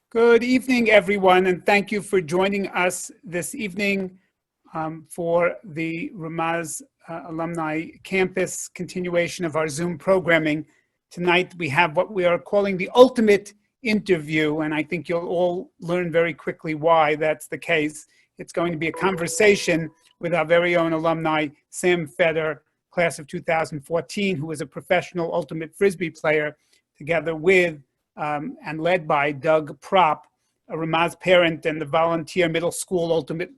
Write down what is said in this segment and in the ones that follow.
Good evening, everyone, and thank you for joining us this evening for the Ramaz Alumni Campus continuation of our Zoom programming. Tonight we have what we are calling the ultimate interview, and I think you'll all learn very quickly why that's the case. It's going to be a conversation with our very own alumni, Sam Feder, class of 2014, who is a professional ultimate Frisbee player, together with and led by Doug Propp, a Ramaz parent and the volunteer middle school ultimate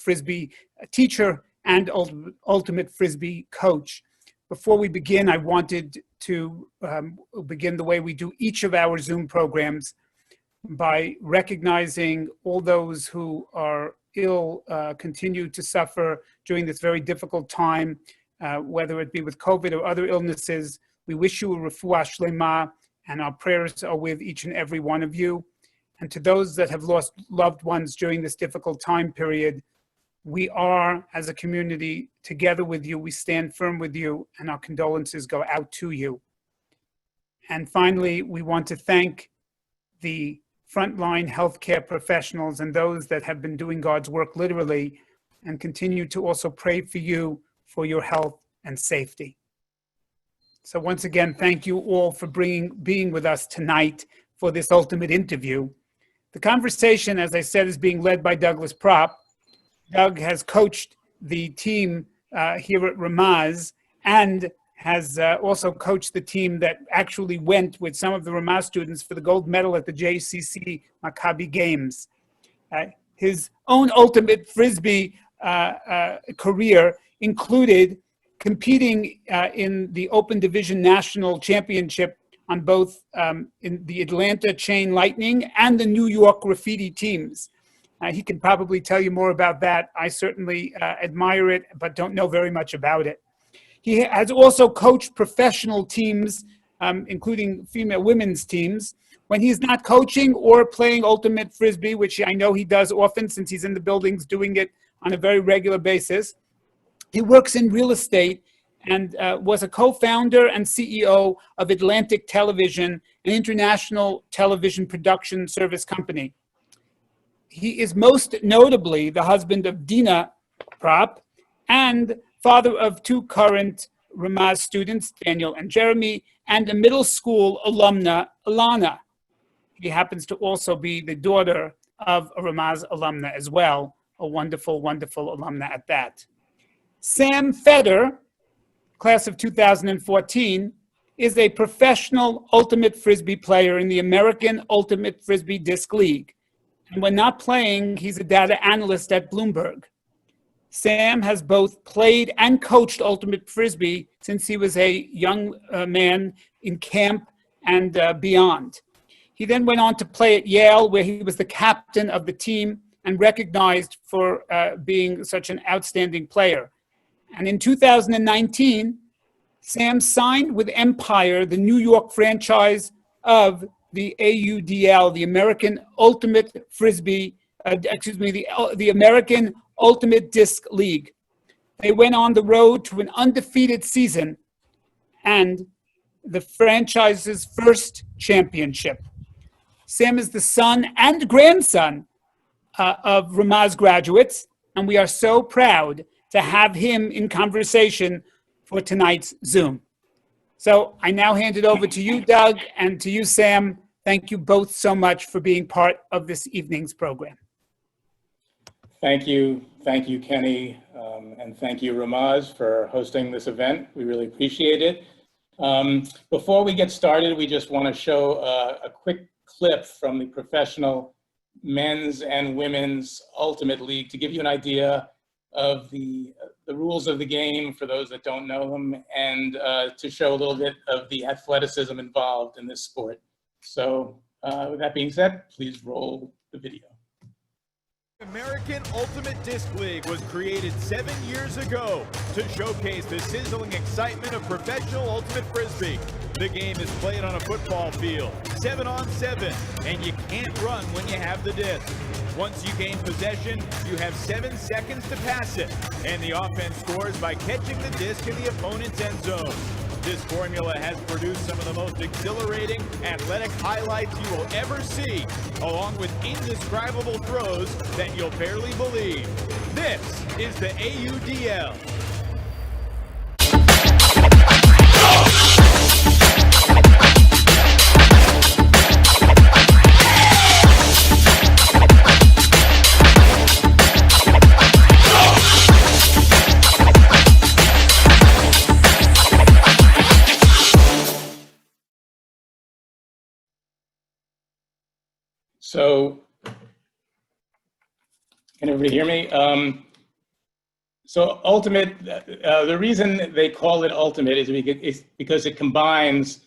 Frisbee teacher and ultimate Frisbee coach. Before we begin, I wanted to begin the way we do each of our Zoom programs by recognizing all those who are ill, continue to suffer during this very difficult time, whether it be with COVID or other illnesses. We wish you a refuah shlema, and our prayers are with each and every one of you. And to those that have lost loved ones during this difficult time period, we are, as a community, together with you. We stand firm with you, and our condolences go out to you. And finally, we want to thank the frontline healthcare professionals and those that have been doing God's work literally, and continue to also pray for you for your health and safety. So once again, thank you all for being with us tonight for this ultimate interview. The conversation, as I said, is being led by Douglas Propp. Doug has coached the team here at Ramaz and has also coached the team that actually went with some of the Ramaz students for the gold medal at the JCC Maccabi Games. His own ultimate Frisbee career included competing in the Open Division National Championship on both in the Atlanta Chain Lightning and the New York Graffiti teams. He can probably tell you more about that. I certainly admire it, but don't know very much about it. He has also coached professional teams, including female women's teams. When he's not coaching or playing ultimate Frisbee, which I know he does often since he's in the buildings doing it on a very regular basis, he works in real estate and was a co-founder and CEO of Atlantic Television, an international television production service company. He is most notably the husband of Dina Propp and father of two current Ramaz students, Daniel and Jeremy, and a middle school alumna, Alana. He happens to also be the daughter of a Ramaz alumna as well, a wonderful, wonderful alumna at that. Sam Feder, class of 2014, is a professional ultimate Frisbee player in the American Ultimate Frisbee Disc League. And when not playing, he's a data analyst at Bloomberg. Sam has both played and coached ultimate Frisbee since he was a young man in camp and beyond. He then went on to play at Yale, where he was the captain of the team and recognized for being such an outstanding player. And in 2019, Sam signed with Empire, the New York franchise of the AUDL, the American Ultimate Frisbee, the American Ultimate Disc League. They went on the road to an undefeated season and the franchise's first championship. Sam is the son and grandson of Ramaz graduates, and we are so proud to have him in conversation for tonight's Zoom. So I now hand it over to you, Doug, and to you, Sam. Thank you both so much for being part of this evening's program. Thank you, Kenny, and thank you, Ramaz, for hosting this event. We really appreciate it. Before we get started, we just want to show a quick clip from the professional men's and women's Ultimate League to give you an idea of the rules of the game for those that don't know them, and to show a little bit of the athleticism involved in this sport. So with that being said, please roll the video. American Ultimate Disc League was created 7 years ago to showcase the sizzling excitement of professional ultimate Frisbee. The game is played on a football field, 7-on-7, and you can't run when you have the disc. Once you gain possession, you have 7 seconds to pass it, and the offense scores by catching the disc in the opponent's end zone. This formula has produced some of the most exhilarating athletic highlights you will ever see, along with indescribable throws that you'll barely believe. This is the AUDL. So, can everybody hear me? So Ultimate, the reason they call it Ultimate is because it combines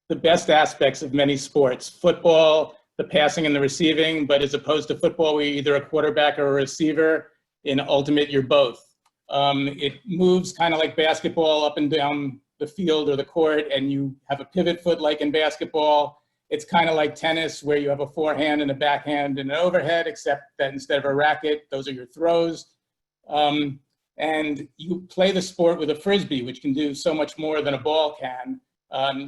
the best aspects of many sports. Football, the passing and the receiving, but as opposed to football, where you're either a quarterback or a receiver, in Ultimate, you're both. It moves kind of like basketball up and down the field or the court, and you have a pivot foot like in basketball. It's kind of like tennis, where you have a forehand and a backhand and an overhead, except that instead of a racket, those are your throws. And you play the sport with a Frisbee, which can do so much more than a ball can.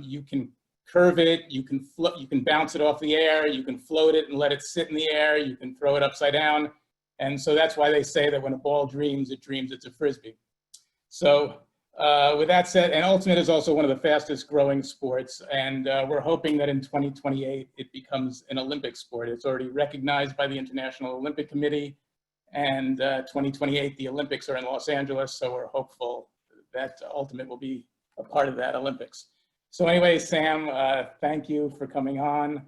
You can curve it, you can bounce it off the air, you can float it and let it sit in the air, you can throw it upside down. And so that's why they say that when a ball dreams it's a Frisbee. So with that said, and Ultimate is also one of the fastest growing sports, and we're hoping that in 2028 it becomes an Olympic sport. It's already recognized by the International Olympic Committee, and 2028 the Olympics are in Los Angeles, so we're hopeful that Ultimate will be a part of that Olympics. So anyway, Sam, thank you for coming on.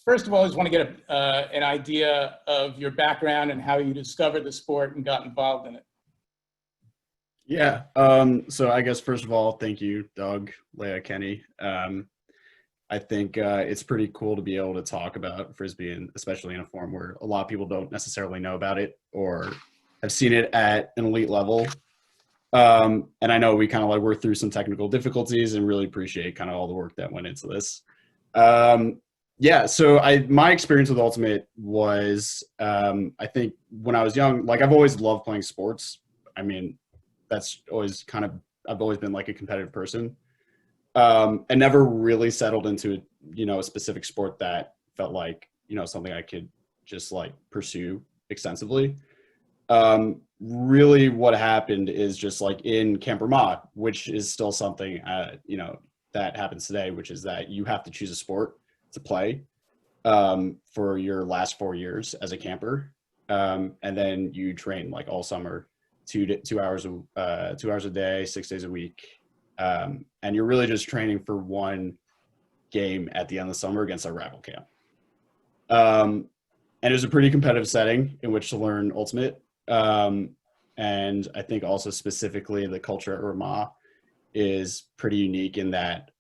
First of all, I just want to get an idea of your background and how you discovered the sport and got involved in it. Yeah. So I guess first of all, thank you, Doug, Leah, Kenny. I think it's pretty cool to be able to talk about Frisbee, and especially in a form where a lot of people don't necessarily know about it or have seen it at an elite level. And I know we kind of like worked through some technical difficulties and really appreciate kind of all the work that went into this. Yeah. So my experience with Ultimate was, I think when I was young, like I've always loved playing sports. I mean, that's always kind of, I've always been like a competitive person, and never really settled into, a specific sport that felt like, something I could just like pursue extensively. Really what happened is just like in Camp Ramaz, which is still something, that happens today, which is that you have to choose a sport to play, for your last 4 years as a camper. And then you train like all summer, 2 hours a day, 6 days a week. And you're really just training for one game at the end of the summer against our rival camp. And it was a pretty competitive setting in which to learn Ultimate. And I think also specifically the culture at Ramaz is pretty unique in that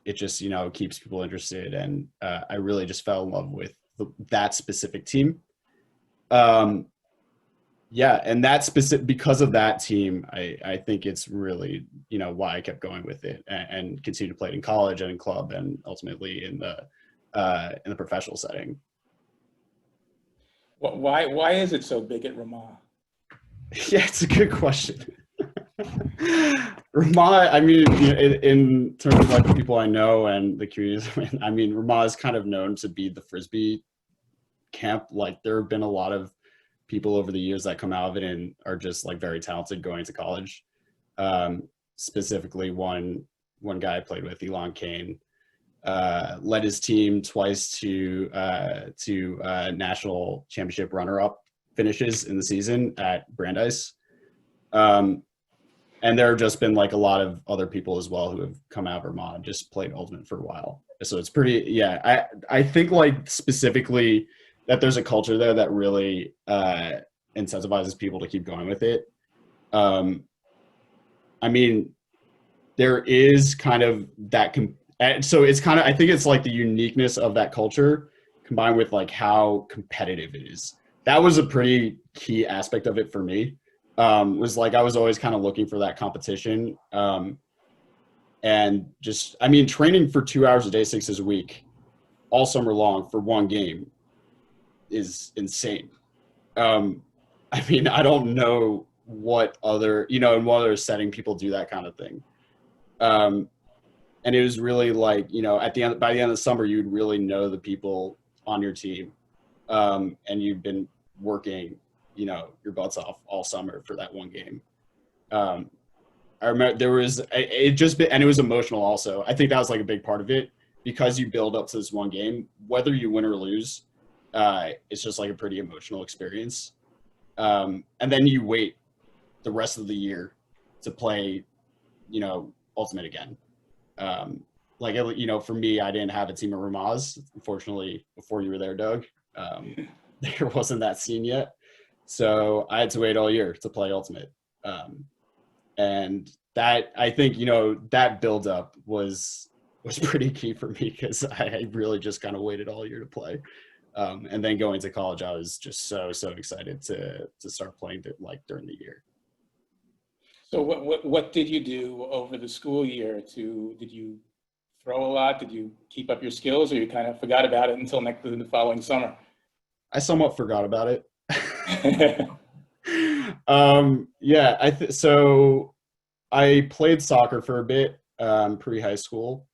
it just, keeps people interested. And I really just fell in love with that specific team. Yeah, and that's specific because of that team. I think it's really, why I kept going with it and continue to play it in college and in club and ultimately in the professional setting. Why is it so big at Ramaz? Yeah, it's a good question. Ramaz, I mean, in terms of like the people I know and the communities, I mean, Ramaz is kind of known to be the Frisbee camp. Like there have been a lot of people over the years that come out of it and are just like very talented going to college. Specifically one guy I played with, Elon Kane, led his team twice to national championship runner-up finishes in the season at Brandeis. And there have just been like a lot of other people as well who have come out of Vermont and just played Ultimate for a while. So it's pretty, yeah, I think like specifically that there's a culture there that really incentivizes people to keep going with it. I mean, there is kind of that, so it's kind of, I think it's like the uniqueness of that culture combined with like how competitive it is. That was a pretty key aspect of it for me. Was like I was always kind of looking for that competition. And just, I mean, training for 2 hours a day, 6 days a week, all summer long for one game is insane. I mean, I don't know what other, in what other setting people do that kind of thing. And it was really like, by the end of the summer, you'd really know the people on your team. And you've been working, your butts off all summer for that one game. I remember there was, and it was emotional also. I think that was like a big part of it, because you build up to this one game, whether you win or lose, it's just like a pretty emotional experience. And then you wait the rest of the year to play, Ultimate again. For me, I didn't have a team at Ramaz, unfortunately, before you were there, Doug. There wasn't that scene yet. So I had to wait all year to play Ultimate. And that, I think, that buildup was pretty key for me, because I really just kind of waited all year to play. And then going to college, I was just so excited to start playing during the year. So what did you do over the school year? Did you throw a lot? Did you keep up your skills, or you kind of forgot about it until the following summer? I somewhat forgot about it. So I played soccer for a bit, pre-high school.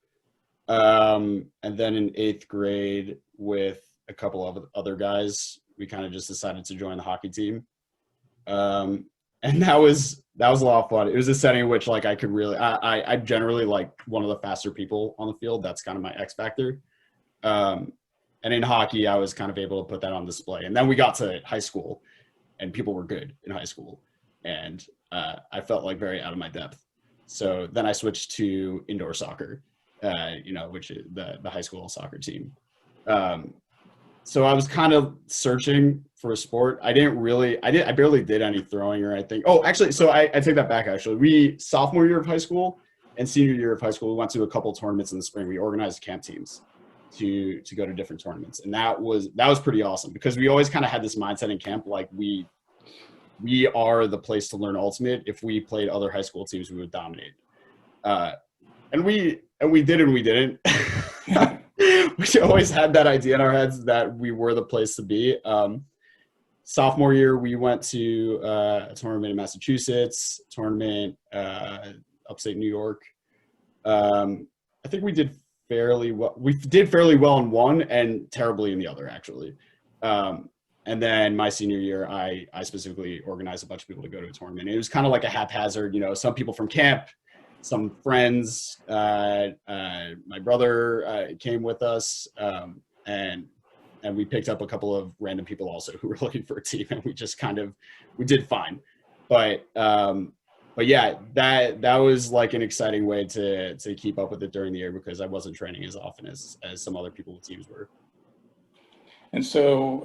And then in 8th grade, with a couple of other guys, we kind of just decided to join the hockey team. And that was a lot of fun. It was a setting in which I could really, I'm generally one of the faster people on the field. That's kind of my X factor. And in hockey, I was kind of able to put that on display. And then we got to high school, and people were good in high school. And I felt very out of my depth. So then I switched to indoor soccer, which is the high school soccer team. So I was kind of searching for a sport. I barely did any throwing or anything. Oh, actually, so I take that back, actually. Sophomore year of high school and senior year of high school, we went to a couple tournaments in the spring. We organized camp teams to go to different tournaments. And that was pretty awesome, because we always kind of had this mindset in camp, we are the place to learn Ultimate. If we played other high school teams, we would dominate. And we did and we didn't. We always had that idea in our heads that we were the place to be. Sophomore year, we went to a tournament in Massachusetts, tournament upstate New York. I think we did fairly well. We did fairly well in one and terribly in the other, actually. And then my senior year, I specifically organized a bunch of people to go to a tournament. It was kind of like a haphazard, some people from camp, some friends, my brother came with us, and we picked up a couple of random people also who were looking for a team, and we did fine. But yeah, that was an exciting way to keep up with it during the year, because I wasn't training as often as some other people with teams were. And so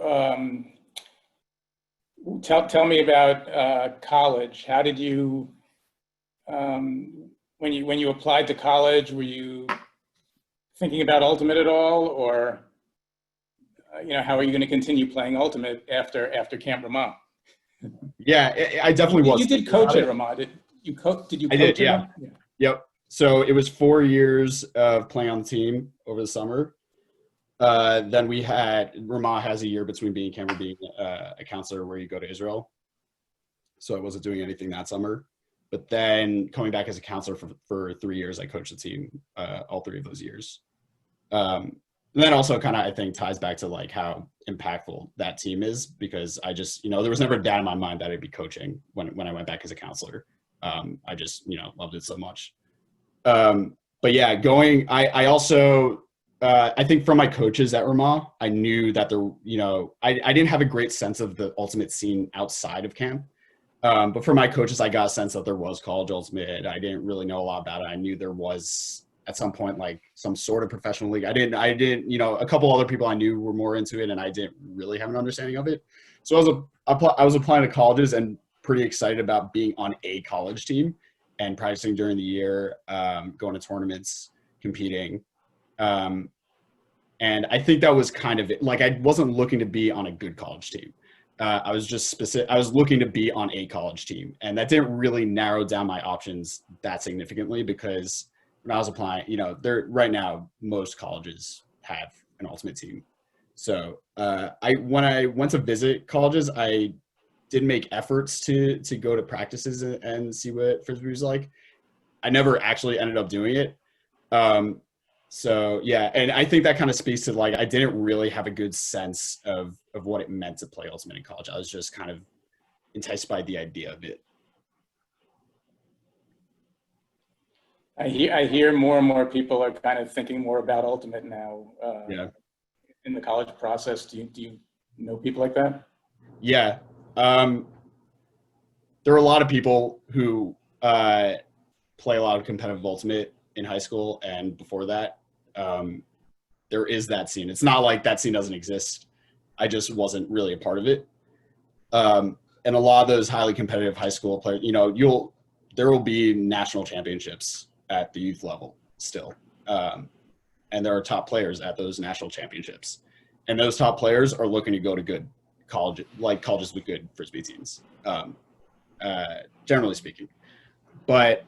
tell me about college. How did you, when you applied to college, were you thinking about Ultimate at all, or how are you going to continue playing Ultimate after Camp Ramaz? Yeah, I definitely was. You did coach at Ramaz. Did you coach? I did, yeah. Yep. So it was 4 years of playing on the team over the summer. Then Ramaz has a year between being camp and being a counselor, where you go to Israel. So I wasn't doing anything that summer. But then coming back as a counselor for 3 years, I coached the team all 3 of those years. And then also kind of, I think, ties back to how impactful that team is, because I just, there was never a doubt in my mind that I'd be coaching when I went back as a counselor. I just, loved it so much. But yeah, I also, I think from my coaches at Ramaz, I knew that I didn't have a great sense of the Ultimate scene outside of camp. But for my coaches, I got a sense that there was college Ultimate. I didn't really know a lot about it. I knew there was at some point some sort of professional league. I didn't, a couple other people I knew were more into it, and I didn't really have an understanding of it. So I was applying to colleges and pretty excited about being on a college team and practicing during the year, going to tournaments, competing. And I think that was kind of it. I wasn't looking to be on a good college team. I was just I was looking to be on a college team, and that didn't really narrow down my options that significantly, because when I was applying, right now, most colleges have an Ultimate team. So when I went to visit colleges, I did make efforts to go to practices and see what Frisbee was like. I never actually ended up doing it. So yeah, and I think that kind of speaks to like, I didn't really have a good sense of what it meant to play Ultimate in college. I was just kind of enticed by the idea of it. I hear more and more people are kind of thinking more about Ultimate now. Yeah. In the college process. Do you know people like that? Yeah. There are a lot of people who play a lot of competitive Ultimate in high school and before that. There is that scene. It's not like that scene doesn't exist. I just wasn't really a part of it. And a lot of those highly competitive high school players, you know, there will be national championships at the youth level still. And there are top players at those national championships. And those top players are looking to go to good colleges with good Frisbee teams, generally speaking. But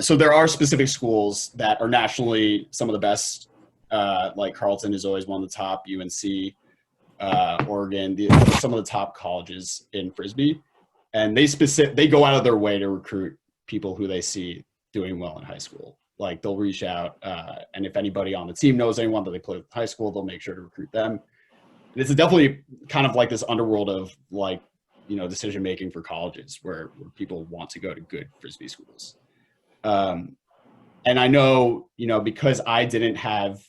so there are specific schools that are nationally some of the best, like Carleton is always one of the top, UNC, Oregon, some of the top colleges in Frisbee. And they go out of their way to recruit people who they see doing well in high school. Like they'll reach out, and if anybody on the team knows anyone that they play with in high school, they'll make sure to recruit them. And it's definitely kind of like this underworld of like, you know, decision making for colleges where people want to go to good Frisbee schools. And I know, you know, because I didn't have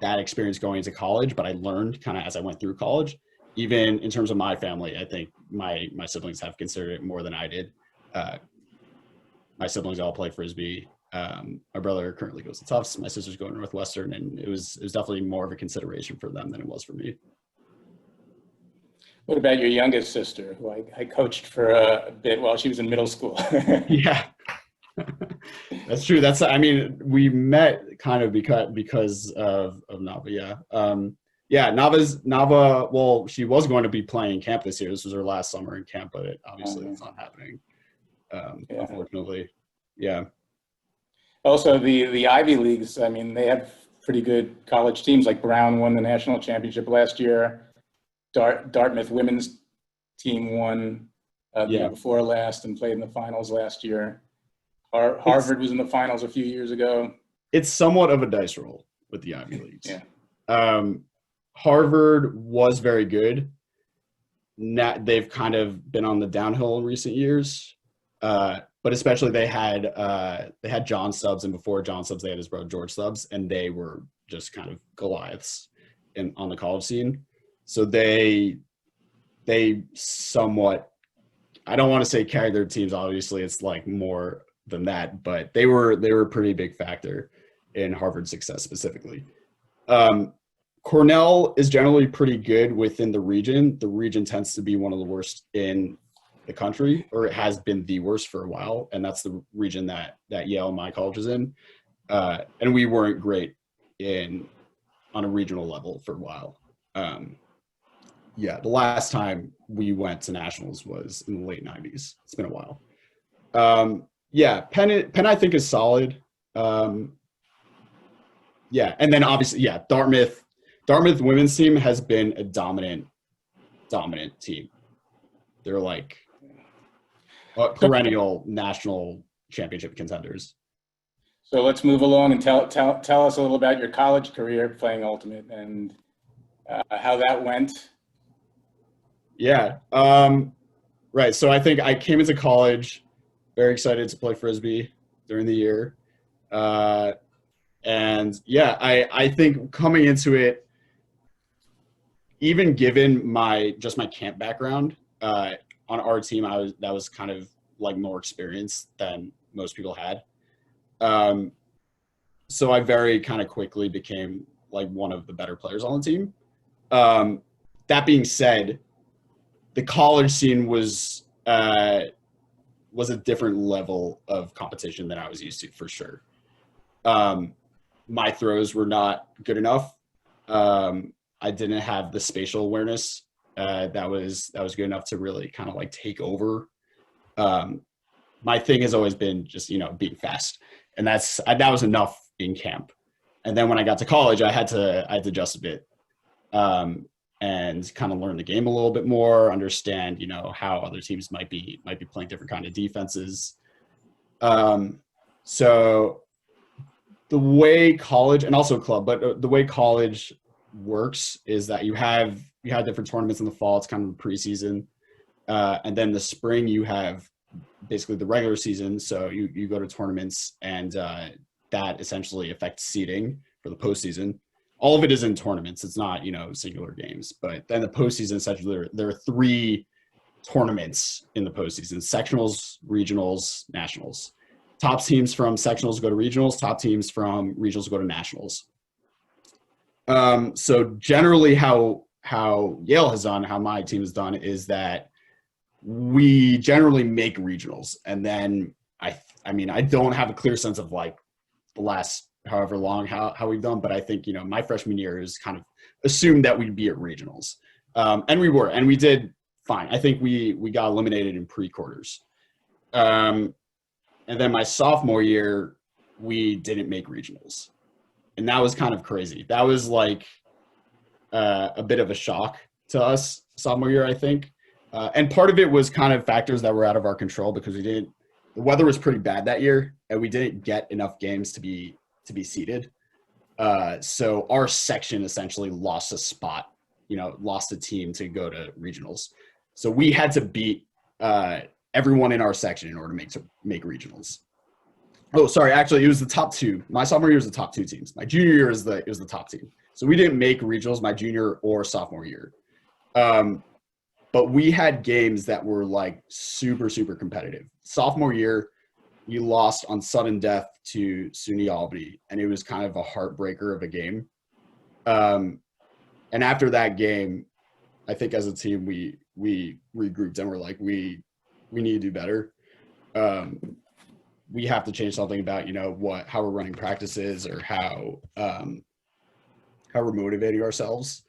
that experience going into college, but I learned kind of as I went through college, even in terms of my family, I think my siblings have considered it more than I did. My siblings all play Frisbee. My brother currently goes to Tufts. My sister's going to Northwestern, and it was definitely more of a consideration for them than it was for me. What about your youngest sister, who I coached for a bit while she was in middle school? Yeah, that's true. I mean, we met kind of because of Nava. Yeah. Nava. Well, she was going to be playing camp this year. This was her last summer in camp, but obviously it's not happening. Unfortunately. Yeah. Also, the Ivy Leagues, I mean, they have pretty good college teams. Like Brown won the national championship last year. Dartmouth women's team won the year before last and played in the finals last year. Harvard was in the finals a few years ago. It's somewhat of a dice roll with the Ivy Leagues. Yeah. Harvard was very good. They've kind of been on the downhill in recent years. But especially they had John Stubbs, and before John Stubbs, they had his brother George Stubbs, and they were just kind of Goliaths on the college scene. So they somewhat, I don't want to say carried their teams. Obviously, it's like more than that, but they were a pretty big factor in Harvard's success specifically. Cornell is generally pretty good within the region. The region tends to be one of the worst in the country, or it has been the worst for a while, and that's the region that Yale, my college, is in. And we weren't great on a regional level for a while. The last time we went to nationals was in the late 90s. It's been a while. Penn I think is solid. And then obviously, Dartmouth women's team has been a dominant team. They're like perennial national championship contenders. So let's move along and tell us a little about your college career playing Ultimate and how that went. Yeah. Right. So I think I came into college very excited to play Frisbee during the year. I think coming into it, even given my camp background, on our team, that was kind of like more experience than most people had. So I very kind of quickly became like one of the better players on the team. That being said, the college scene was a different level of competition than I was used to, for sure. My throws were not good enough. I didn't have the spatial awareness that was good enough to really kind of like take over. My thing has always been just, being fast, and that was enough in camp. And then when I got to college, I had to adjust a bit. and kind of learn the game a little bit more, understand, you know, how other teams might be playing different kind of defenses. So the way college, and also club, but the way college works is that you have different tournaments in the fall. It's kind of the preseason. And then the spring you have basically the regular season. So you go to tournaments, and that essentially affects seeding for the postseason. All of it is in tournaments. It's not, you know, singular games. But then the postseason, essentially, there are 3 tournaments in the postseason: sectionals, regionals, nationals. Top teams from sectionals go to regionals. Top teams from regionals go to nationals. So generally, how Yale has done, how my team has done, is that we generally make regionals, and then I mean, I don't have a clear sense of like the last however long how we've done, but I think, you know, my freshman year is kind of assumed that we'd be at regionals, and we were, and we did fine. I think we got eliminated in pre-quarters, and then my sophomore year we didn't make regionals, and that was kind of crazy. That was like a bit of a shock to us sophomore year, I think. And part of it was kind of factors that were out of our control, because the weather was pretty bad that year, and we didn't get enough games to be seeded. So our section essentially lost a spot, you know, lost a team to go to regionals. So we had to beat everyone in our section in order to make regionals. Oh, sorry. Actually, it was the top 2. My sophomore year was the top 2 teams. My junior year was the top team. So we didn't make regionals my junior or sophomore year. But we had games that were like super, super competitive. Sophomore year, we lost on sudden death to SUNY Albany, and it was kind of a heartbreaker of a game. And after that game, I think as a team, we regrouped and we're like, we need to do better. We have to change something about, you know, how we're running practices, or how we're motivating ourselves,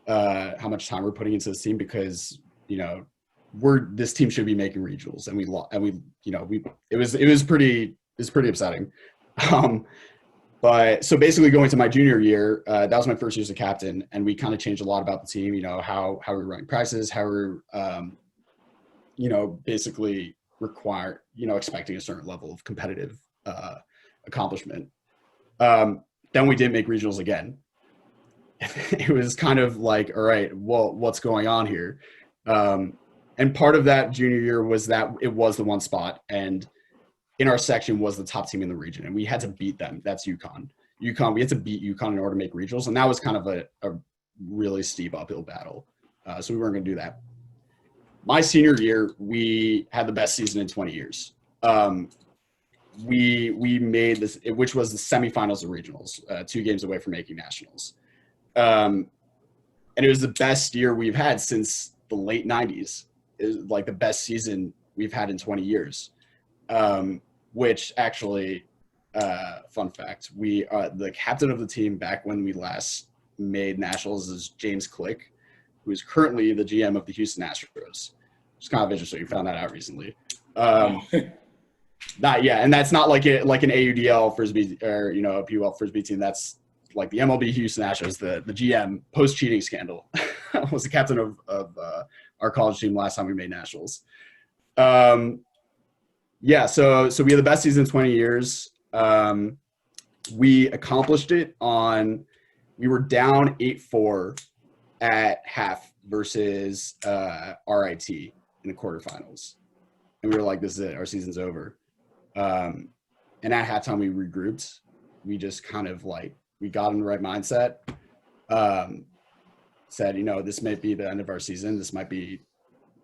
how much time we're putting into this team, because, you know, this team should be making regionals, and it was pretty upsetting. But so basically going to my junior year, that was my first year as a captain, and we kind of changed a lot about the team, you know, how we're running practices, how we're, you know, basically expecting a certain level of competitive accomplishment. Then we didn't make regionals again. It was kind of like, all right, well, what's going on here? And part of that junior year was that it was the 1 spot, and in our section was the top team in the region, and we had to beat them. That's UConn. We had to beat UConn in order to make regionals, and that was kind of a really steep uphill battle. So we weren't going to do that. My senior year, we had the best season in 20 years. We made this, which was the semifinals of regionals, 2 games away from making nationals. And it was the best year we've had since the late 90s. It was like the best season we've had in 20 years. Which actually, fun fact, the captain of the team back when we last made nationals is James Click, who is currently the GM of the Houston Astros. It's kind of interesting. We found that out recently. And that's not like an AUDL Frisbee, or, you know, a PUL Frisbee team. That's like the MLB Houston Astros. The GM post cheating scandal was the captain of our college team last time we made nationals. So we had the best season in 20 years. We accomplished it we were down 8-4 at half versus RIT in the quarterfinals. And we were like, this is it, our season's over. And at halftime we regrouped. We just kind of like, we got in the right mindset. Said, you know, this might be the end of our season. This might be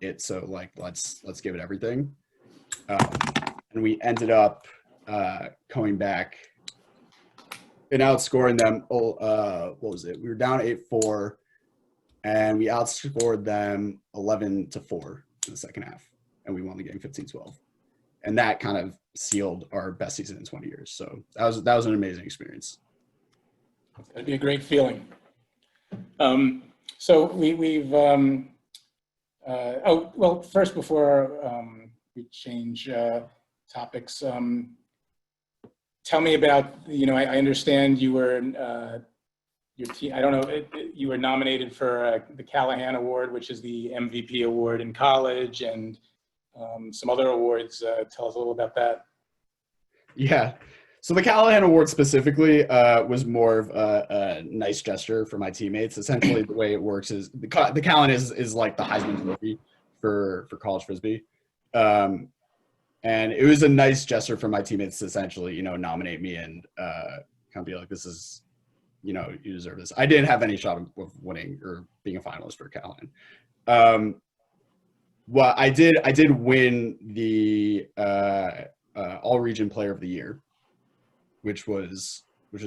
it. So like, let's give it everything. And we ended up going back and outscoring them. What was it? We were down 8-4, and we outscored them 11-4 in the second half, and we won the game 15-12. And that kind of sealed our best season in 20 years. So that was an amazing experience. That'd be a great feeling. So first before we change topics, tell me about, you know, I understand you were your team. I don't know, you were nominated for the Callahan Award, which is the MVP award in college, and some other awards. Tell us a little about that. Yeah. So the Callahan Award specifically was more of a nice gesture for my teammates. Essentially, the way it works is the Callahan is like the Heisman Trophy for college Frisbee. And it was a nice gesture for my teammates to essentially, nominate me and kind of be like, this is, you deserve this. I didn't have any shot of winning or being a finalist for Callahan. Well, I did win the All-Region Player of the Year, which was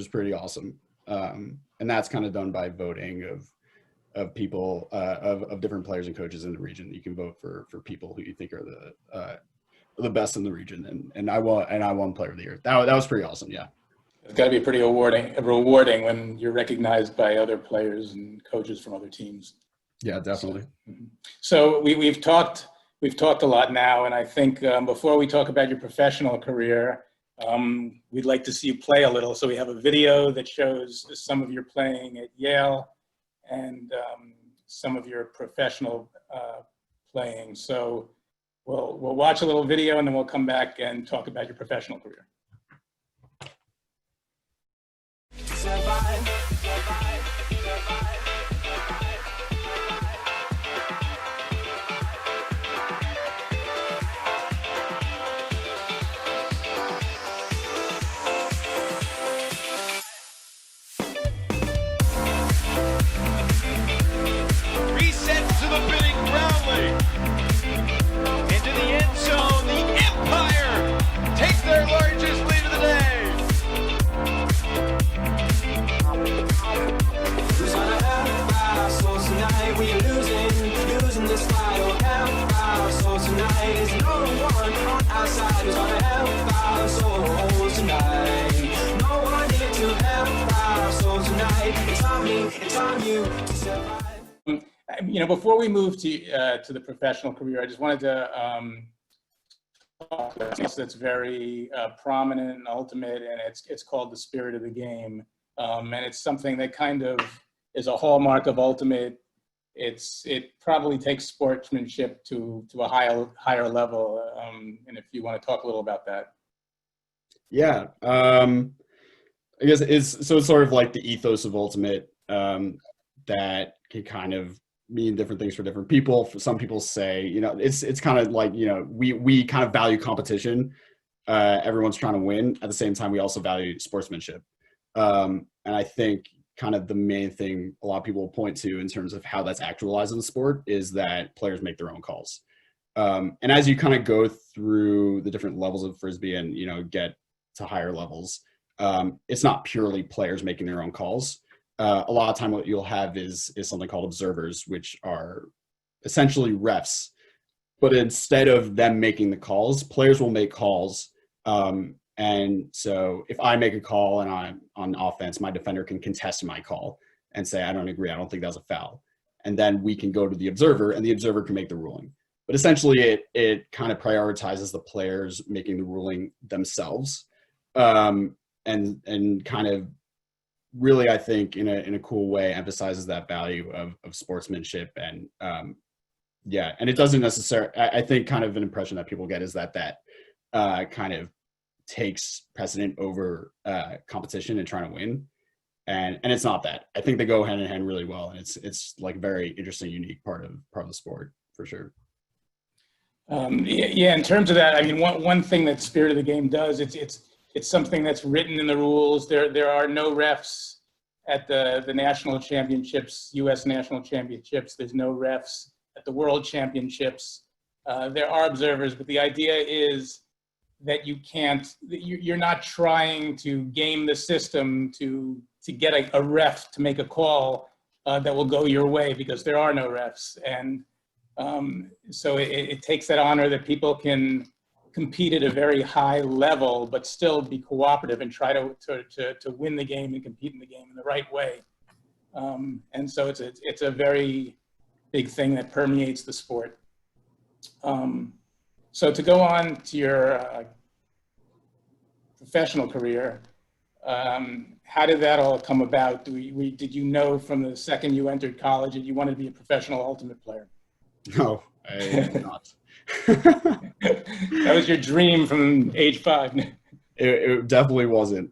pretty awesome. And that's kind of done by voting of people of different players and coaches in the region. You can vote for people who you think are the best in the region, and I won Player of the Year. That was pretty awesome. Yeah, it's got to be pretty rewarding when you're recognized by other players and coaches from other teams. Yeah, definitely. So we've talked a lot now, and I think before we talk about your professional career, we'd like to see you play a little. So we have a video that shows some of your playing at Yale and some of your professional playing. So we'll watch a little video, and then we'll come back and talk about your professional career. Into the end zone, the Empire takes their largest lead of the day. Who's gonna have our souls tonight? We are losing this fight. Oh, have our souls tonight. There's no one on our side who's gonna have our souls tonight. No one here to have our souls tonight. It's on you to survive. Before we move to the professional career, I just wanted to talk about something that's very prominent and ultimate, and it's called the spirit of the game. And it's something that kind of is a hallmark of ultimate. It probably takes sportsmanship to a higher level. And if you want to talk a little about that. Yeah, I guess it's sort of like the ethos of ultimate that can kind of mean different things for different people. For some people say, it's kind of like, we kind of value competition. Everyone's trying to win. At the same time, we also value sportsmanship. And I think kind of the main thing a lot of people will point to in terms of how that's actualized in the sport is that players make their own calls. And as you kind of go through the different levels of Frisbee and, get to higher levels, it's not purely players making their own calls. A lot of time what you'll have is something called observers, which are essentially refs. But instead of them making the calls, players will make calls. And so if I make a call and I'm on offense, my defender can contest my call and say, I don't agree. I don't think that was a foul. And then we can go to the observer and the observer can make the ruling. But essentially it kind of prioritizes the players making the ruling themselves. And kind of really, I think in a cool way emphasizes that value of sportsmanship and and it doesn't necessarily, I think kind of an impression that people get is that kind of takes precedent over competition and trying to win. And it's not that. I think they go hand in hand really well. And it's like a very interesting, unique part of the sport for sure. In terms of that, I mean, one thing that Spirit of the Game does, it's something that's written in the rules. There are no refs at the national championships, U.S. national championships. There's no refs at the world championships. There are observers, but the idea is that you're not trying to game the system to get a ref to make a call that will go your way, because there are no refs. And so it takes that honor that people can compete at a very high level, but still be cooperative and try to win the game and compete in the game in the right way. And so it's a very big thing that permeates the sport. So to go on to your professional career, How did that all come about? Did you know from the second you entered college that you wanted to be a professional ultimate player? No, I did not. That was your dream from age 5. It definitely wasn't.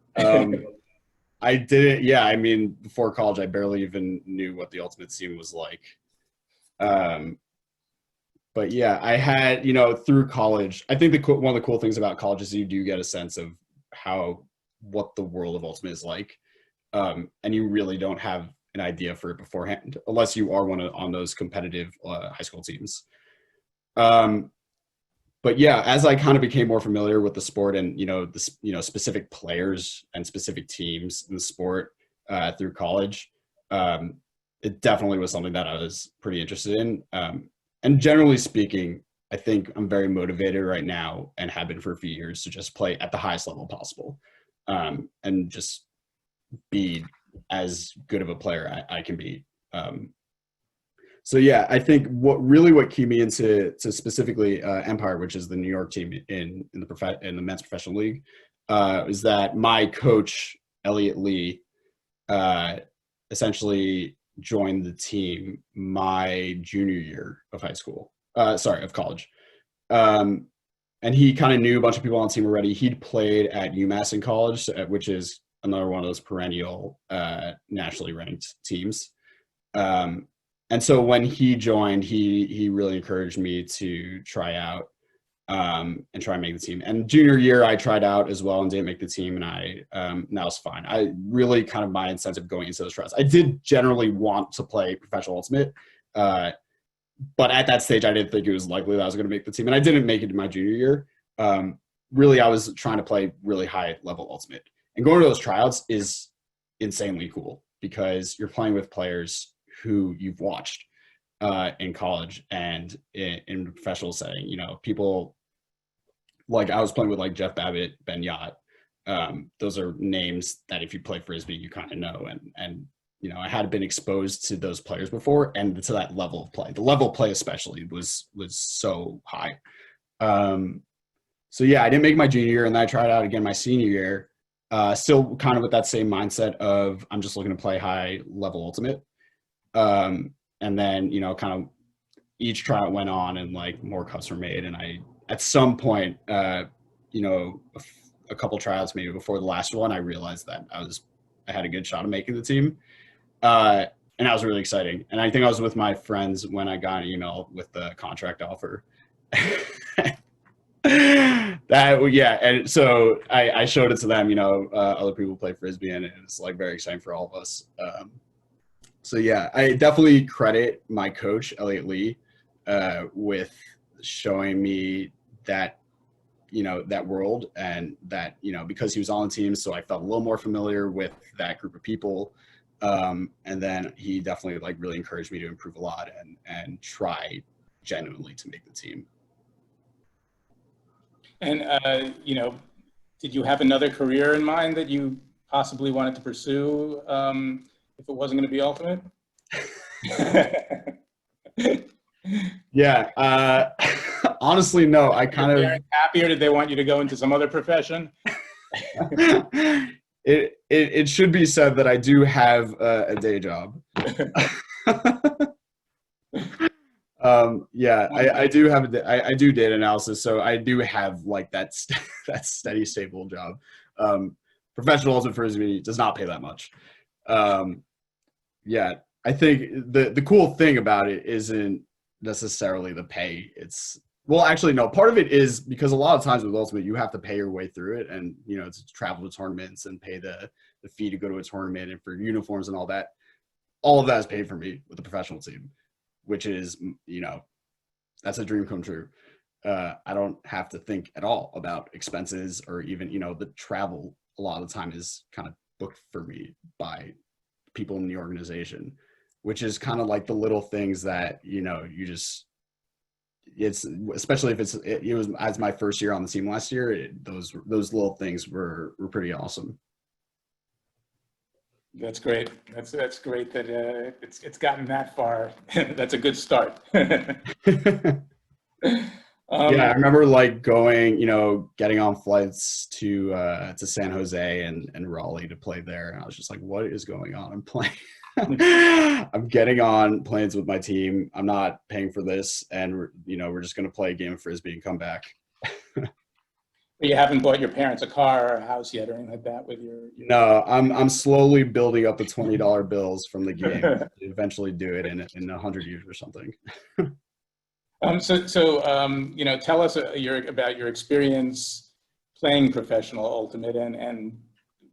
I didn't. Yeah, I mean, before college, I barely even knew what the ultimate scene was like. But yeah, I had, through college, I think one of the cool things about college is you do get a sense of what the world of ultimate is like. And you really don't have an idea for it beforehand, unless you are on those competitive high school teams. But yeah, as I kind of became more familiar with the sport and, specific players and specific teams in the sport through college, it definitely was something that I was pretty interested in. And generally speaking, I think I'm very motivated right now and have been for a few years to just play at the highest level possible, and just be as good of a player I can be. So yeah, I think what keyed me into specifically Empire, which is the New York team in the men's professional league, is that my coach Elliot Lee essentially joined the team my junior year of of college. And he kind of knew a bunch of people on the team already. He'd played at UMass in college, which is another one of those perennial nationally ranked teams. And so when he joined, he really encouraged me to try out and try and make the team. And junior year, I tried out as well and didn't make the team, and that was fine. I really kind of my incentive going into those tryouts. I did generally want to play professional ultimate, but at that stage, I didn't think it was likely that I was going to make the team, and I didn't make it in my junior year. Really, I was trying to play really high level ultimate, and going to those tryouts is insanely cool because you're playing with players who you've watched in college and in a professional setting. People like I was playing with like Jeff Babbitt, Ben Yacht. Those are names that if you play Frisbee, you kind of know. And I had been exposed to those players before and to that level of play. The level of play especially was so high. So yeah, I didn't make my junior year, and then I tried out again my senior year. Still kind of with that same mindset of I'm just looking to play high level ultimate. And then, kind of each tryout went on and like more cuts were made. And I, at some point, a couple tryouts maybe before the last one, I realized that I had a good shot of making the team. And that was really exciting. And I think I was with my friends when I got an email with the contract offer. And so I showed it to them, other people play Frisbee, and it was like very exciting for all of us. So yeah, I definitely credit my coach, Elliot Lee, with showing me that, that world, and that, because he was on the team, so I felt a little more familiar with that group of people. And then he definitely like really encouraged me to improve a lot and try genuinely to make the team. And, did you have another career in mind that you possibly wanted to pursue? If it wasn't going to be ultimate? Yeah. Honestly, no. I kind of happy, or did they want you to go into some other profession? It should be said that I do have a day job. Yeah, I do have I do data analysis, so I do have like that steady, stable job. Professional ultimate Frisbee does not pay that much. Yeah, I think the cool thing about it isn't necessarily the pay. Well, actually, no. Part of it is because a lot of times with ultimate, you have to pay your way through it, and to travel to tournaments and pay the fee to go to a tournament and for uniforms and all that. All of that is paid for me with the professional team, which is that's a dream come true. I don't have to think at all about expenses or even the travel. A lot of the time is kind of booked for me by people in the organization, which is kind of like the little things that it's especially if it was as my first year on the team last year, those little things were pretty awesome. That's great. That's great that it's gotten that far. That's a good start. Yeah, I remember like going, getting on flights to San Jose and Raleigh to play there. And I was just like, what is going on? I'm playing. I'm getting on planes with my team. I'm not paying for this. And we're just going to play a game of Frisbee and come back. You haven't bought your parents a car or a house yet or anything like that with your... No, I'm slowly building up the $20 bills from the game to eventually do it in 100 years or something. Tell us about your experience playing professional Ultimate and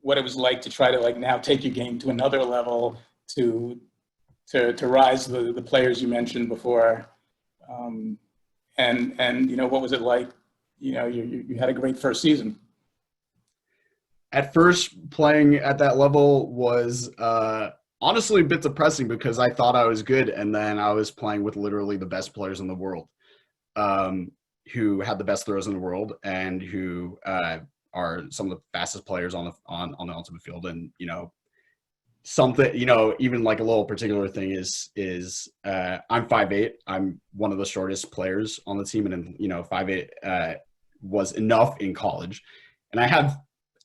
what it was like to try to like now take your game to another level to rise the players you mentioned before, and what was it like? You had a great first season. At first, playing at that level was honestly a bit depressing because I thought I was good, and then I was playing with literally the best players in the world, who had the best throws in the world and who are some of the fastest players on the ultimate field. And something, even like a little particular thing is I'm 5'8". I'm one of the shortest players on the team, and 5'8" was enough in college, and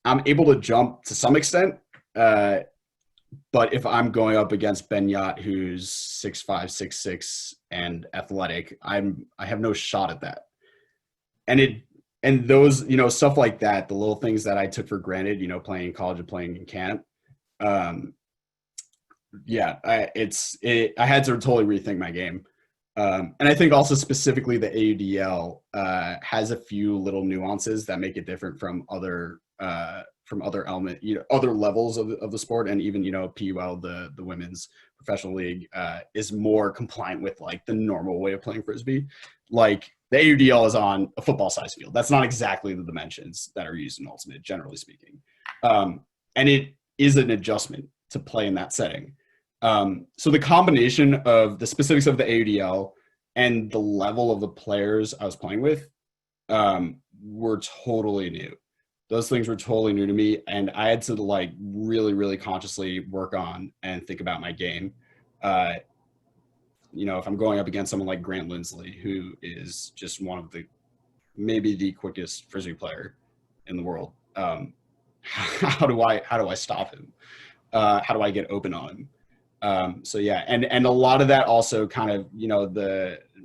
I'm able to jump to some extent. But if I'm going up against Ben Yacht, who's 6'5", 6'6", and athletic, I have no shot at that. And those, stuff like that, the little things that I took for granted, playing in college and playing in camp. I had to totally rethink my game. And I think also specifically the AUDL has a few little nuances that make it different from other element, other levels of the sport. And even, PUL, the women's professional league, is more compliant with like the normal way of playing Frisbee. Like the AUDL is on a football size field. That's not exactly the dimensions that are used in Ultimate, generally speaking. And it is an adjustment to play in that setting. So the combination of the specifics of the AUDL and the level of the players I was playing with were totally new. Those things were totally new to me, and I had to like really, really consciously work on and think about my game. If I'm going up against someone like Grant Lindsley, who is just maybe the quickest Frisbee player in the world, how do I stop him? How do I get open on him? And a lot of that also kind of,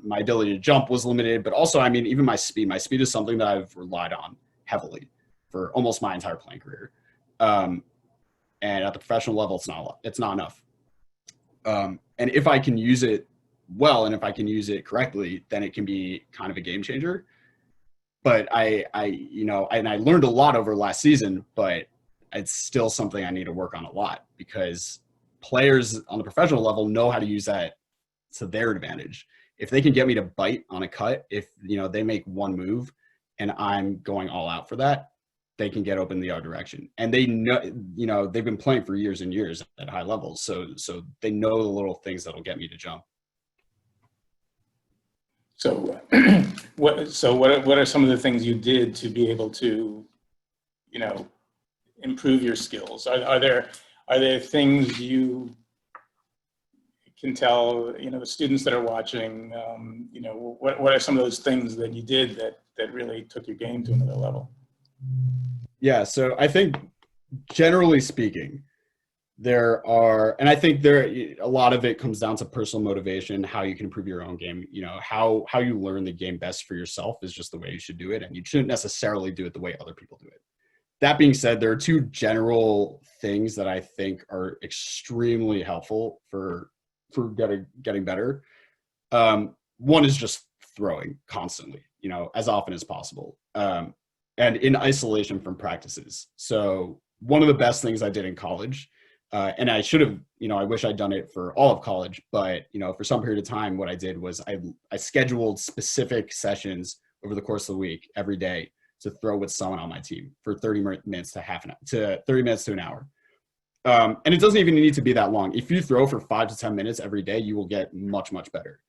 my ability to jump was limited, but also, even my speed is something that I've relied on heavily for almost my entire playing career. And at the professional level, it's not enough. And if I can use it well, and if I can use it correctly, then it can be kind of a game changer. But I learned a lot over last season, but it's still something I need to work on a lot, because players on the professional level know how to use that to their advantage. If they can get me to bite on a cut, if they make one move and I'm going all out for that, they can get open the other direction. And they know, they've been playing for years and years at high levels. So they know the little things that'll get me to jump. So what are some of the things you did to be able to, improve your skills? Are there things you can tell, the students that are watching, what are some of those things that you did that really took your game to another level? Yeah, so I think generally speaking, and I think a lot of it comes down to personal motivation, how you can improve your own game. How you learn the game best for yourself is just the way you should do it, and you shouldn't necessarily do it the way other people do it. That being said, there are two general things that I think are extremely helpful for getting better. One is just throwing constantly, as often as possible, and in isolation from practices. So one of the best things I did in college, and I should have, I wish I'd done it for all of college, but, for some period of time, what I did was I scheduled specific sessions over the course of the week, every day, to throw with someone on my team for 30 minutes to 30 minutes to an hour. And it doesn't even need to be that long. If you throw for 5 to 10 minutes every day, you will get much, much better.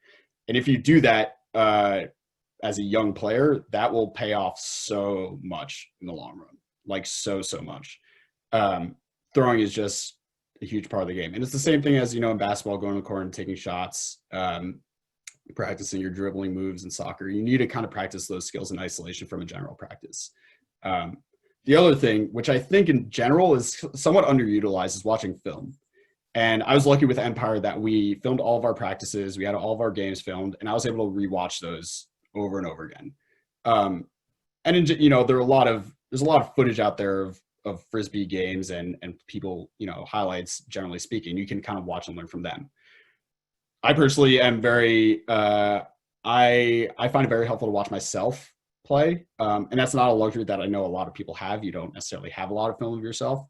And if you do that as a young player, that will pay off so much in the long run, like so much. Throwing is just a huge part of the game. And it's the same thing as, in basketball, going to the court and taking shots. practicing your dribbling moves in soccer. You need to kind of practice those skills in isolation from a general practice. The other thing, which I think in general is somewhat underutilized, is watching film. And I was lucky with Empire that we filmed all of our practices. We had all of our games filmed, and I was able to rewatch those over and over again. There's a lot of footage out there of Frisbee games and people, highlights, generally speaking. You can kind of watch and learn from them. I personally am very, I find it very helpful to watch myself play. And that's not a luxury that I know a lot of people have. You don't necessarily have a lot of film of yourself.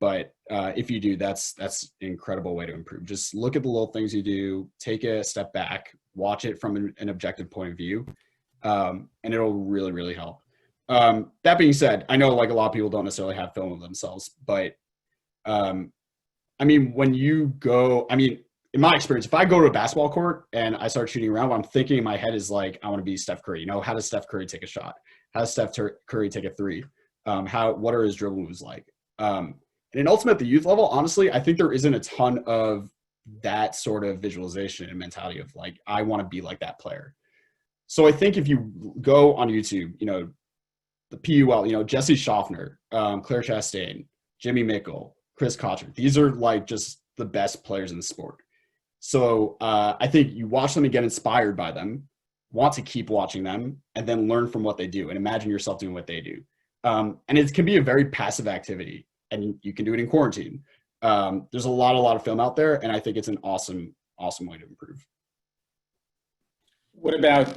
But if you do, that's an incredible way to improve. Just look at the little things you do, take a step back, watch it from an objective point of view, and it'll really, really help. That being said, I know like a lot of people don't necessarily have film of themselves, but when you go, in my experience, if I go to a basketball court and I start shooting around, what I'm thinking in my head is like, I want to be Steph Curry. How does Steph Curry take a shot? How does Steph Curry take a three? What are his dribble moves like? And in Ultimate at the youth level, honestly, I think there isn't a ton of that sort of visualization and mentality of like, I want to be like that player. So I think if you go on YouTube, the PUL, Jesse Schaffner, Claire Chastain, Jimmy Mickle, Chris Kocher, these are like just the best players in the sport. So I think you watch them and get inspired by them, want to keep watching them, and then learn from what they do and imagine yourself doing what they do. And it can be a very passive activity, and you can do it in quarantine. There's a lot of film out there, and I think it's an awesome way to improve. What about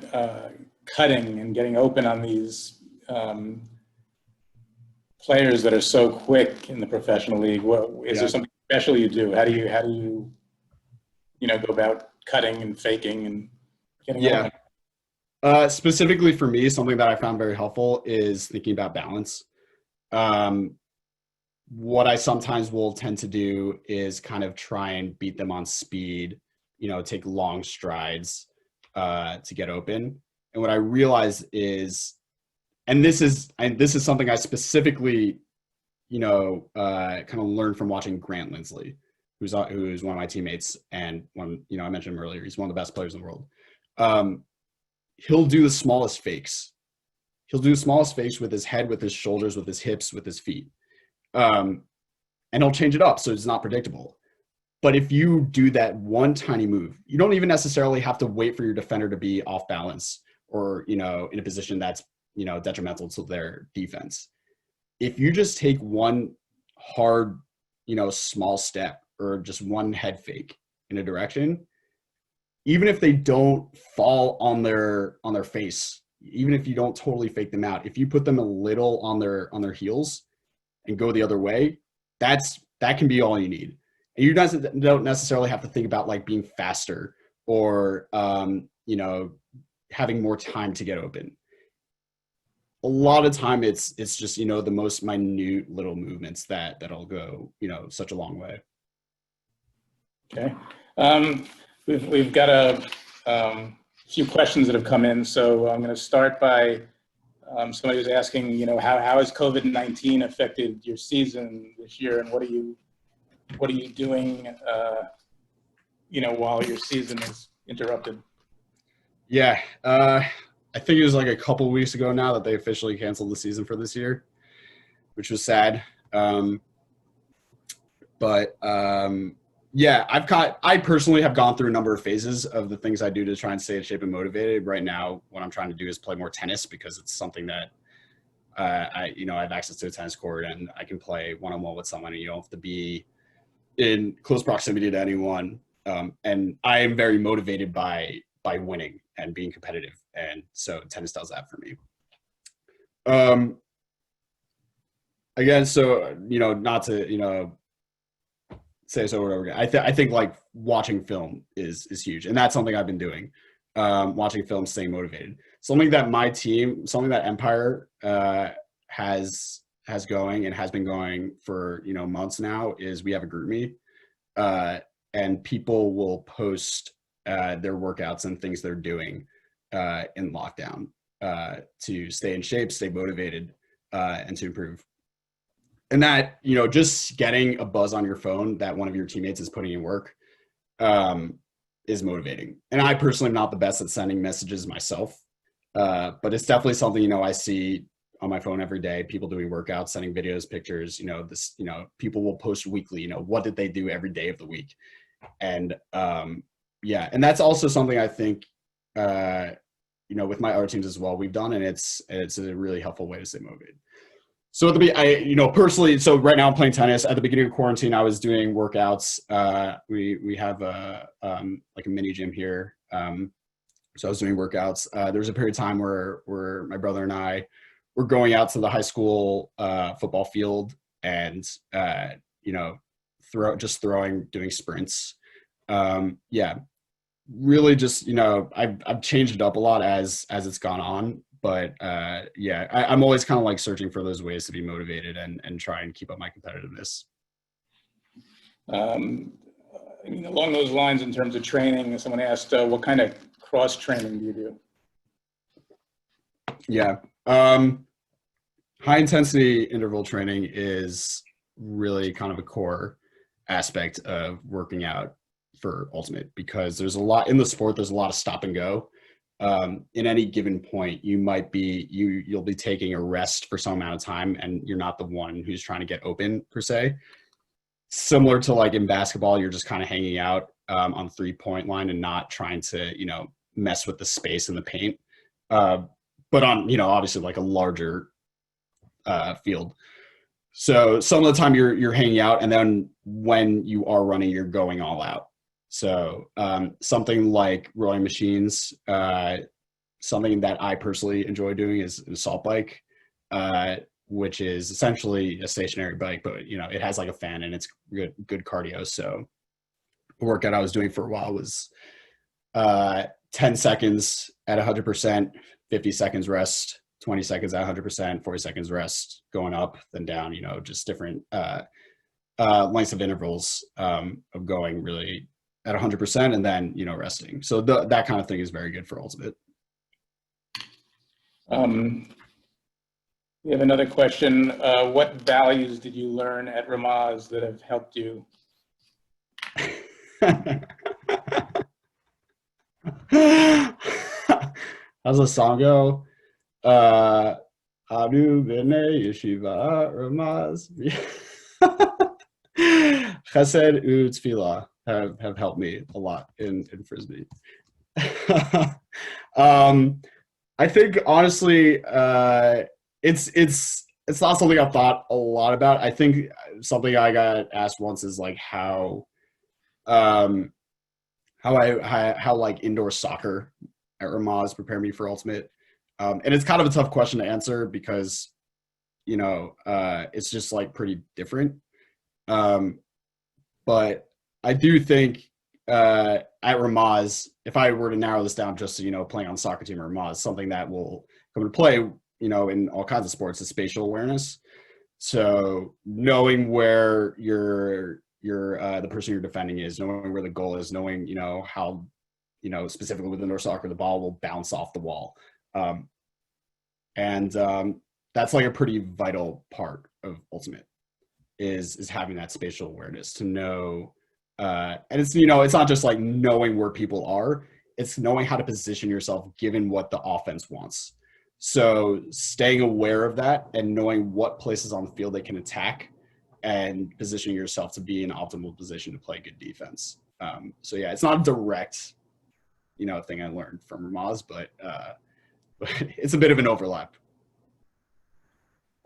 cutting and getting open on these players that are so quick in the professional league? Is there something special you do? How do you go about cutting and faking and getting open? Specifically for me, something that I found very helpful is thinking about balance. What I sometimes will tend to do is kind of try and beat them on speed, take long strides to get open. And what I realize is, and this is something I specifically, kind of learned from watching Grant Lindsley, who's one of my teammates, and I mentioned him earlier, he's one of the best players in the world. He'll do the smallest fakes. He'll do the smallest fakes with his head, with his shoulders, with his hips, with his feet. And he'll change it up so it's not predictable. But if you do that one tiny move, you don't even necessarily have to wait for your defender to be off balance or, in a position that's, detrimental to their defense. If you just take one hard, small step or just one head fake in a direction, even if they don't fall on their face, even if you don't totally fake them out, if you put them a little on their heels and go the other way, that can be all you need. And you guys don't necessarily have to think about like being faster or having more time to get open. A lot of time it's just the most minute little movements that'll go such a long way. Okay, we've got a few questions that have come in, so I'm going to start by somebody was asking, how has COVID-19 affected your season this year, and what are you doing, while your season is interrupted? Yeah, I think it was like a couple of weeks ago now that they officially canceled the season for this year, which was sad. I personally have gone through a number of phases of the things I do to try and stay in shape and motivated. Right now, what I'm trying to do is play more tennis because it's something that I have access to a tennis court and I can play one-on-one with someone, and you don't have to be in close proximity to anyone. And I am very motivated by winning and being competitive. And so tennis does that for me. Again, so, not to, say this over and over again. I think like watching film is huge. And that's something I've been doing. Watching film, staying motivated. Something that Empire has going and has been going for, months now is we have a group me. And people will post their workouts and things they're doing in lockdown to stay in shape, stay motivated, and to improve. And that, just getting a buzz on your phone that one of your teammates is putting in work motivating. And I personally am not the best at sending messages myself, but it's definitely something, you know, I see on my phone every day, people doing workouts, sending videos, pictures, you know, this, you know, people will post weekly, you know, what did they do every day of the week? And yeah, and that's also something I think, you know, with my other teams as well, we've done, and it's a really helpful way to stay motivated. So you know, personally, so right now I'm playing tennis. At the beginning of quarantine, I was doing workouts. We have like a mini gym here. So I was doing workouts. There was a period of time where my brother and I were going out to the high school football field and you know, doing sprints. Yeah, really just, you know, I've changed it up a lot as it's gone on. But yeah, I'm always kind of like searching for those ways to be motivated and try and keep up my competitiveness. I mean, along those lines, in terms of training, someone asked, what kind of cross training do you do? Yeah, high intensity interval training is really kind of a core aspect of working out for Ultimate, because there's a lot in the sport. There's a lot of stop and go. In any given point, you'll be taking a rest for some amount of time, and you're not the one who's trying to get open per se. Similar to like in basketball, you're just kind of hanging out on the 3-point line and not trying to, you know, mess with the space in the paint. But on, you know, obviously like a larger field. So some of the time you're hanging out, and then when you are running, you're going all out. So something like rowing machines, something that I personally enjoy doing is an assault bike, which is essentially a stationary bike, but you know, it has like a fan and it's good cardio. So the workout I was doing for a while was 10 seconds at 100%, 50 seconds rest, 20 seconds at 100%, 40 seconds rest, going up, then down, you know, just different lengths of intervals of going really at 100% and then, you know, resting. So that kind of thing is very good for Ultimate. We have another question. What values did you learn at Ramaz that have helped you? How's the song go? Anu b'nei yeshiva Ramaz. Chesed u'tfilah have helped me a lot in Frisbee. I think honestly, it's not something I've thought a lot about. I think something I got asked once is like how like indoor soccer at Ramaz prepared me for Ultimate. And it's kind of a tough question to answer because, you know, it's just like pretty different. But I do think at Ramaz, if I were to narrow this down just to, you know, playing on the soccer team at Ramaz, something that will come into play, you know, in all kinds of sports is spatial awareness. So knowing where the person you're defending is, knowing where the goal is, knowing, you know, how, you know, specifically with indoor soccer, the ball will bounce off the wall. That's like a pretty vital part of Ultimate is having that spatial awareness to know, and it's, you know, it's not just like knowing where people are, it's knowing how to position yourself given what the offense wants. So staying aware of that and knowing what places on the field they can attack and positioning yourself to be in an optimal position to play good defense. So yeah, it's not a direct, you know, thing I learned from Ramaz, but it's a bit of an overlap.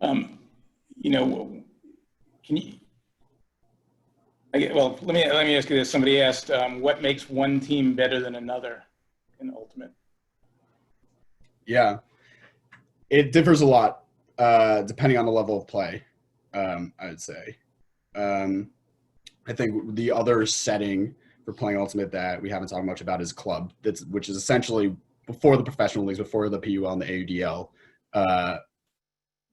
You know, well, let me ask you this. Somebody asked, what makes one team better than another in Ultimate? Yeah, it differs a lot depending on the level of play, I would say. I think the other setting for playing Ultimate that we haven't talked much about is club, which is essentially before the professional leagues, before the PUL and the AUDL.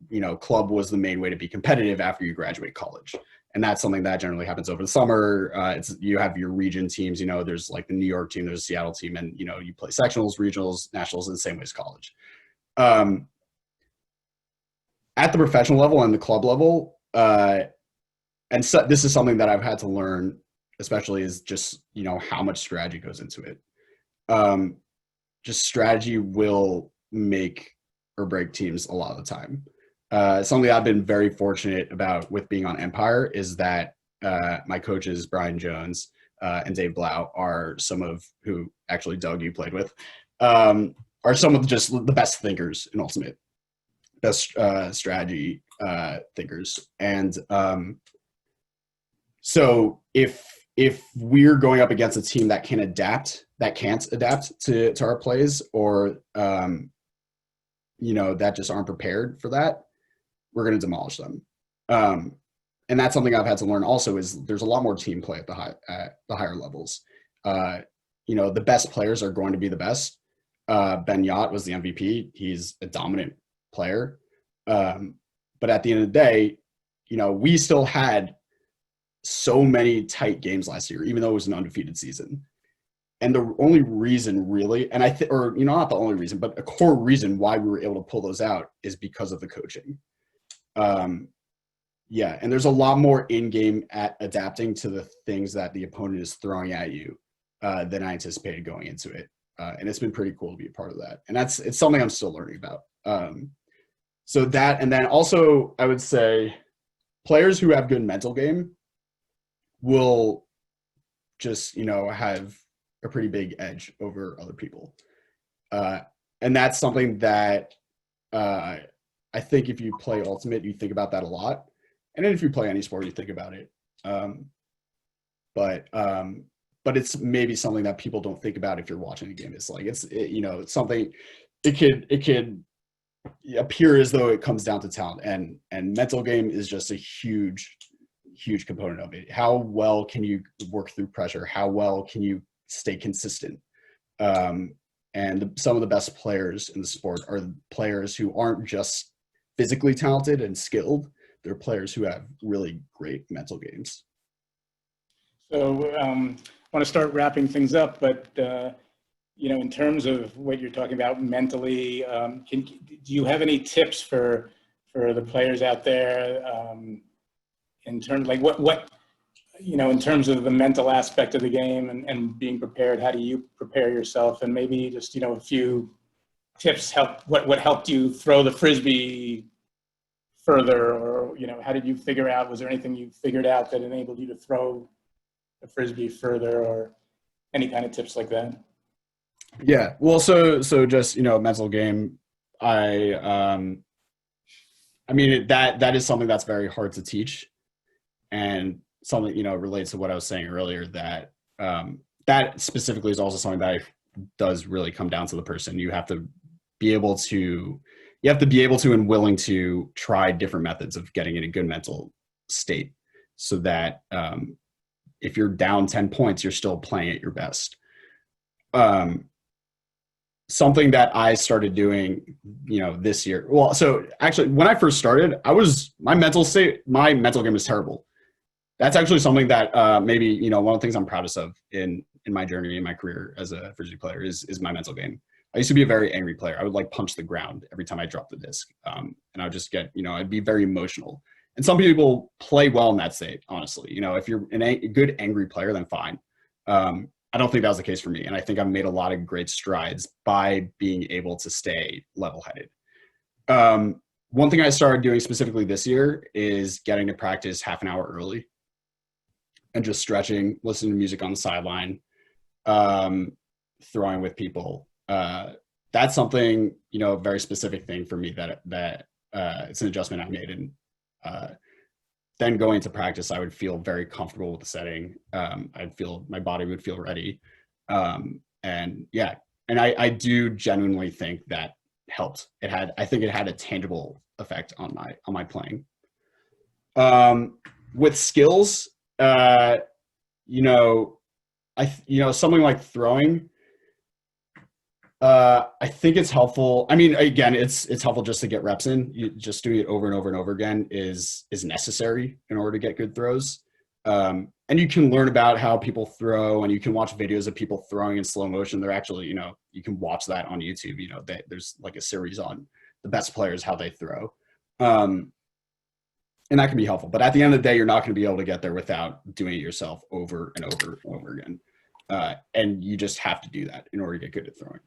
You know, club was the main way to be competitive after you graduate college. And that's something that generally happens over the summer. You have your region teams, you know, there's like the New York team, there's a Seattle team, and, you know, you play sectionals, regionals, nationals in the same way as college. At the professional level and the club level, and so this is something that I've had to learn especially is just, how much strategy goes into it. Just strategy will make or break teams a lot of the time. Something I've been very fortunate about with being on Empire is that my coaches, Brian Jones and Dave Blau, are some of who actually, Doug, you played with, are some of just the best thinkers in Ultimate, best strategy thinkers. And so if we're going up against a team that can't adapt to our plays, or that just aren't prepared for that, we're going to demolish them. And that's something I've had to learn also, is there's a lot more team play at the higher levels. The best players are going to be the best. Ben Yacht was the MVP. He's a dominant player. But at the end of the day, we still had so many tight games last year, even though it was an undefeated season. And the only reason really, and not the only reason, but a core reason why we were able to pull those out is because of the coaching. And there's a lot more in-game at adapting to the things that the opponent is throwing at you than I anticipated going into it. And it's been pretty cool to be a part of that. And it's something I'm still learning about. So that, and then also I would say players who have good mental game will just, have a pretty big edge over other people. And that's something that I think if you play Ultimate, you think about that a lot. And then if you play any sport, you think about it. But it's maybe something that people don't think about if you're watching a game. It's like, it's something, it could appear as though it comes down to talent, and mental game is just a huge component of it. How well can you work through pressure? How well can you stay consistent? And some of the best players in the sport are players who aren't just physically talented and skilled. They're players who have really great mental games. So I want to start wrapping things up, but in terms of what you're talking about mentally, do you have any tips for the players out there in terms like what in terms of the mental aspect of the game and being prepared? How do you prepare yourself? And maybe just a few tips what helped you throw the Frisbee further, or how did you figure out, was there anything you figured out that enabled you to throw the Frisbee further, or any kind of tips like that? Yeah, well, so just mental game, I mean that is something that's very hard to teach, and something relates to what I was saying earlier, that that specifically is also something that does really come down to the person. You have to be able to and willing to try different methods of getting in a good mental state, so that if you're down 10 points, you're still playing at your best. Something that I started doing, this year. Well, so actually, when I first started, my mental game was terrible. That's actually something that maybe one of the things I'm proudest of in my journey, in my career as a Frisbee player, is my mental game. I used to be a very angry player. I would punch the ground every time I dropped the disc, and I would just get, I'd be very emotional. And some people play well in that state, honestly. If you're a good angry player, then fine. I don't think that was the case for me. And I think I've made a lot of great strides by being able to stay level-headed. One thing I started doing specifically this year is getting to practice half an hour early and just stretching, listening to music on the sideline, throwing with people. That's something, a very specific thing for me that it's an adjustment I made. And then going to practice, I would feel very comfortable with the setting. My body would feel ready. And I do genuinely think that helped. I think it had a tangible effect on my playing. With skills, something like throwing, I think it's helpful. I mean, again, it's helpful just to get reps in. You just doing it over and over and over again is necessary in order to get good throws. And you can learn about how people throw, and you can watch videos of people throwing in slow motion. They're actually, you can watch that on YouTube. There's like a series on the best players, how they throw. and that can be helpful. But at the end of the day, you're not going to be able to get there without doing it yourself over and over and over again. And you just have to do that in order to get good at throwing.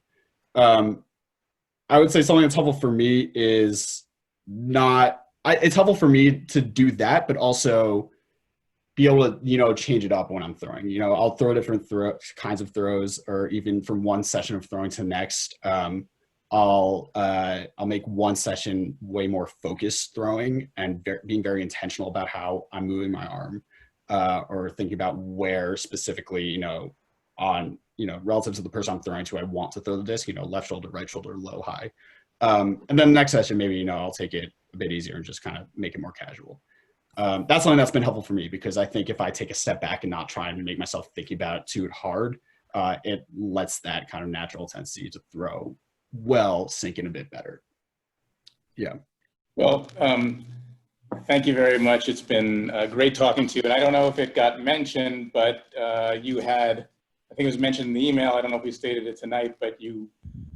I would say something that's helpful for me is it's helpful for me to do that, but also be able to, change it up when I'm throwing. I'll throw different kinds of throws, or even from one session of throwing to the next. I'll make one session way more focused throwing and being very intentional about how I'm moving my arm, or thinking about where specifically, on, relative to the person I'm throwing to, I want to throw the disc, left shoulder, right shoulder, low, high. And then the next session, maybe, I'll take it a bit easier and just kind of make it more casual. That's something that's been helpful for me, because I think if I take a step back and not try and make myself thinking about it too hard, it lets that kind of natural tendency to throw well sink in a bit better. Yeah. Well, thank you very much. It's been great talking to you. And I don't know if it got mentioned, but you had, I think it was mentioned in the email, I don't know if we stated it tonight, but your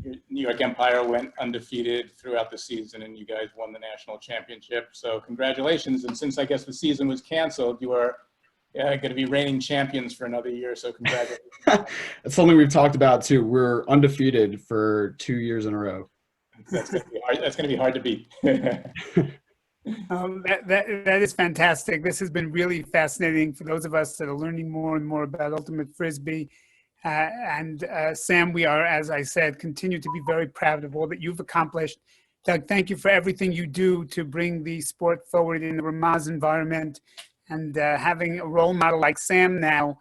New York Empire went undefeated throughout the season, and you guys won the national championship. So congratulations. And since I guess the season was canceled, you are going to be reigning champions for another year. So congratulations. That's something we've talked about too. We're undefeated for 2 years in a row. That's going to be hard to beat. That is fantastic. This has been really fascinating for those of us that are learning more and more about Ultimate Frisbee. Sam, we are, as I said, continue to be very proud of all that you've accomplished. Doug, thank you for everything you do to bring the sport forward in the Ramaz environment, and having a role model like Sam now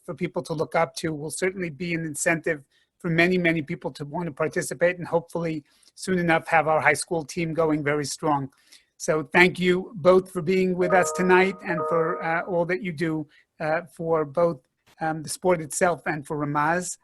for people to look up to will certainly be an incentive for many, many people to want to participate, and hopefully soon enough have our high school team going very strong. So thank you both for being with us tonight, and for all that you do for both the sport itself and for Ramaz.